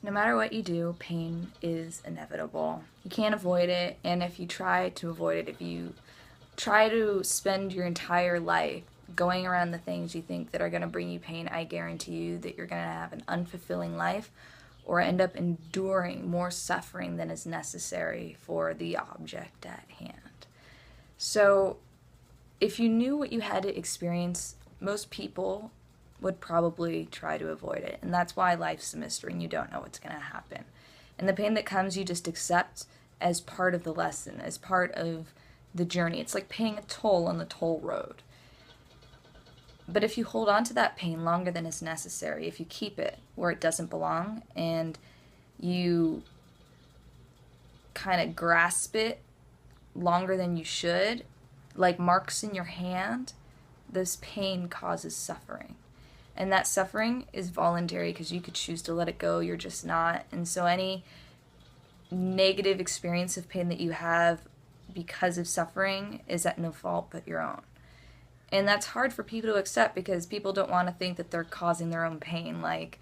No matter what you do, pain is inevitable. You can't avoid it, and if you try to avoid it, if you try to spend your entire life going around the things you think that are going to bring you pain, I guarantee you that you're going to have an unfulfilling life or end up enduring more suffering than is necessary for the object at hand. So, if you knew what you had to experience, most people would probably try to avoid it. And that's why life's a mystery and you don't know what's going to happen. And the pain that comes, you just accept as part of the lesson, as part of the journey. It's like paying a toll on the toll road. But if you hold on to that pain longer than is necessary, if you keep it where it doesn't belong and you kind of grasp it longer than you should, like marks in your hand, this pain causes suffering. And that suffering is voluntary because you could choose to let it go, you're just not. And so any negative experience of pain that you have because of suffering is at no fault but your own. And that's hard for people to accept because people don't want to think that they're causing their own pain. Like,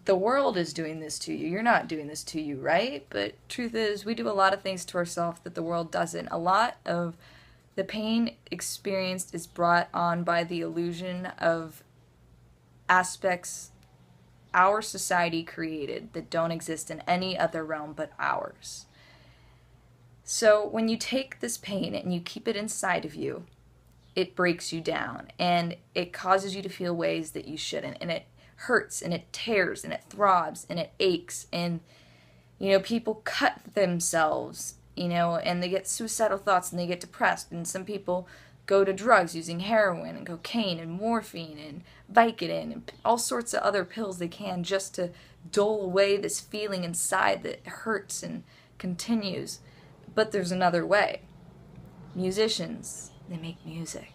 the world is doing this to you. You're not doing this to you, right? But truth is, we do a lot of things to ourselves that the world doesn't. A lot of the pain experienced is brought on by the illusion of aspects our society created that don't exist in any other realm but ours. So when you take this pain and you keep it inside of you, it breaks you down and it causes you to feel ways that you shouldn't, and it hurts and it tears and it throbs and it aches, and people cut themselves, and they get suicidal thoughts and they get depressed, and some people go to drugs using heroin and cocaine and morphine and Vicodin and all sorts of other pills they can just to dole away this feeling inside that hurts and continues. But there's another way. Musicians, they make music.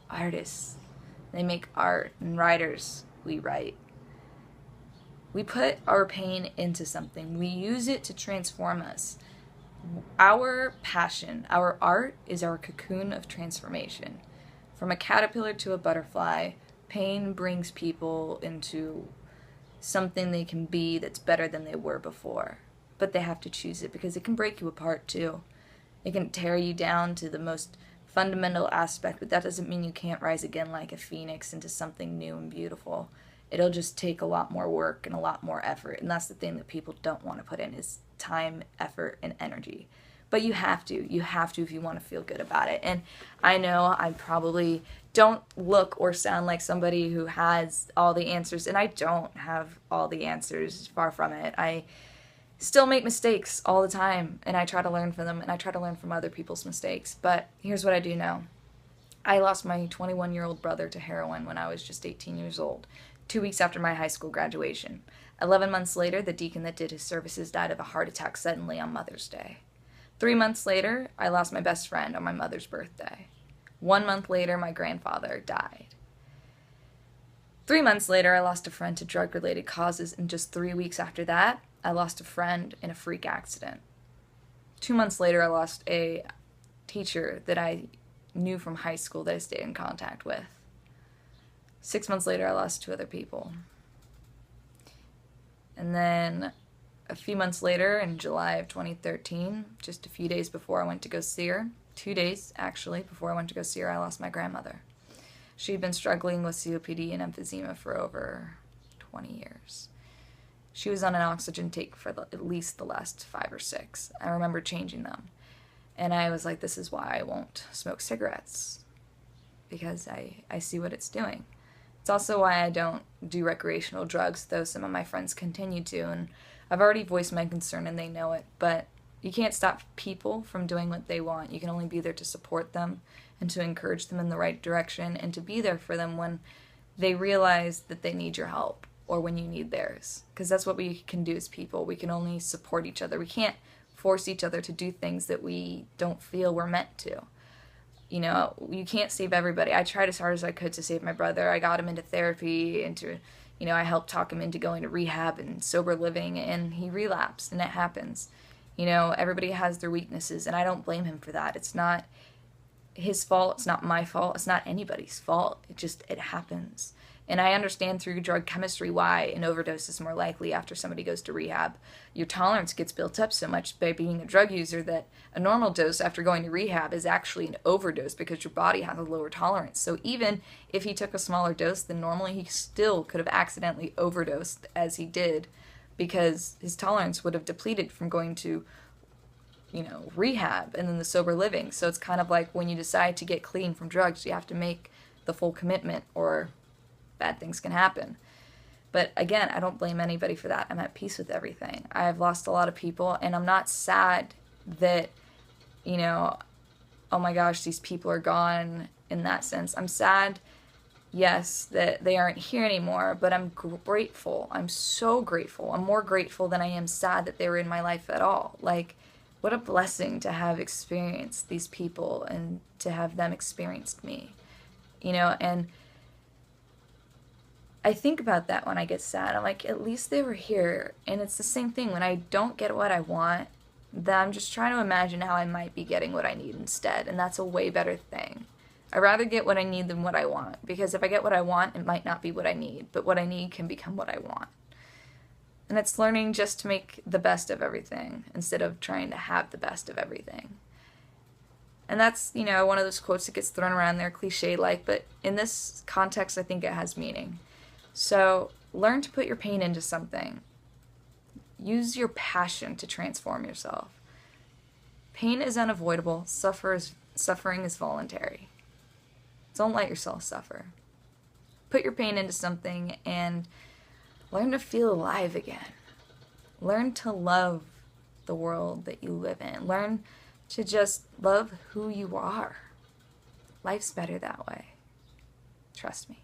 Artists, they make art. And writers, we write. We put our pain into something. We use it to transform us. Our passion, our art, is our cocoon of transformation. From a caterpillar to a butterfly, pain brings people into something they can be that's better than they were before. But they have to choose it because it can break you apart too. It can tear you down to the most fundamental aspect, but that doesn't mean you can't rise again like a phoenix into something new and beautiful. It'll just take a lot more work and a lot more effort, and that's the thing that people don't want to put in is time, effort, and energy. But you have to if you want to feel good about it. And I know I probably don't look or sound like somebody who has all the answers, and I don't have all the answers, far from it. I still make mistakes all the time, and I try to learn from them, and I try to learn from other people's mistakes. But here's what I do know. I lost my 21-year-old brother to heroin when I was just 18 years old, 2 weeks after my high school graduation. 11 months later, the deacon that did his services died of a heart attack suddenly on Mother's Day. 3 months later, I lost my best friend on my mother's birthday. 1 month later, my grandfather died. 3 months later, I lost a friend to drug-related causes, and just 3 weeks after that, I lost a friend in a freak accident. 2 months later, I lost a teacher that I knew from high school that I stayed in contact with. 6 months later, I lost 2 other people. And then a few months later, in July of 2013, just a few days before I went to go see her, 2 days actually before I went to go see her, I lost my grandmother. She'd been struggling with COPD and emphysema for over 20 years. She was on an oxygen tank for at least the last 5 or 6. I remember changing them. And I was like, this is why I won't smoke cigarettes. Because I see what it's doing. It's also why I don't do recreational drugs, though some of my friends continue to. And I've already voiced my concern and they know it. But you can't stop people from doing what they want. You can only be there to support them and to encourage them in the right direction and to be there for them when they realize that they need your help or when you need theirs. Because that's what we can do as people. We can only support each other. We can't force each other to do things that we don't feel we're meant to. You can't save everybody. I tried as hard as I could to save my brother. I got him into therapy, I helped talk him into going to rehab and sober living, and he relapsed, and it happens. Everybody has their weaknesses, and I don't blame him for that. It's not his fault. It's not my fault. It's not anybody's fault. It happens. And I understand through drug chemistry why an overdose is more likely after somebody goes to rehab. Your tolerance gets built up so much by being a drug user that a normal dose after going to rehab is actually an overdose because your body has a lower tolerance. So even if he took a smaller dose than normally, he still could have accidentally overdosed as he did because his tolerance would have depleted from going to, rehab and then the sober living. So it's kind of like when you decide to get clean from drugs, you have to make the full commitment or bad things can happen. But again, I don't blame anybody for that. I'm at peace with everything. I've lost a lot of people, and I'm not sad that, oh my gosh, these people are gone in that sense. I'm sad, yes, that they aren't here anymore, but I'm grateful. I'm so grateful. I'm more grateful than I am sad that they were in my life at all. Like, what a blessing to have experienced these people and to have them experienced me, and I think about that when I get sad. I'm like, at least they were here. And it's the same thing when I don't get what I want, then I'm just trying to imagine how I might be getting what I need instead. And that's a way better thing. I'd rather get what I need than what I want. Because if I get what I want, it might not be what I need. But what I need can become what I want. And it's learning just to make the best of everything instead of trying to have the best of everything. And that's, one of those quotes that gets thrown around there, cliche-like. But in this context, I think it has meaning. So learn to put your pain into something. Use your passion to transform yourself. Pain is unavoidable. Suffering is voluntary. Don't let yourself suffer. Put your pain into something and learn to feel alive again. Learn to love the world that you live in. Learn to just love who you are. Life's better that way. Trust me.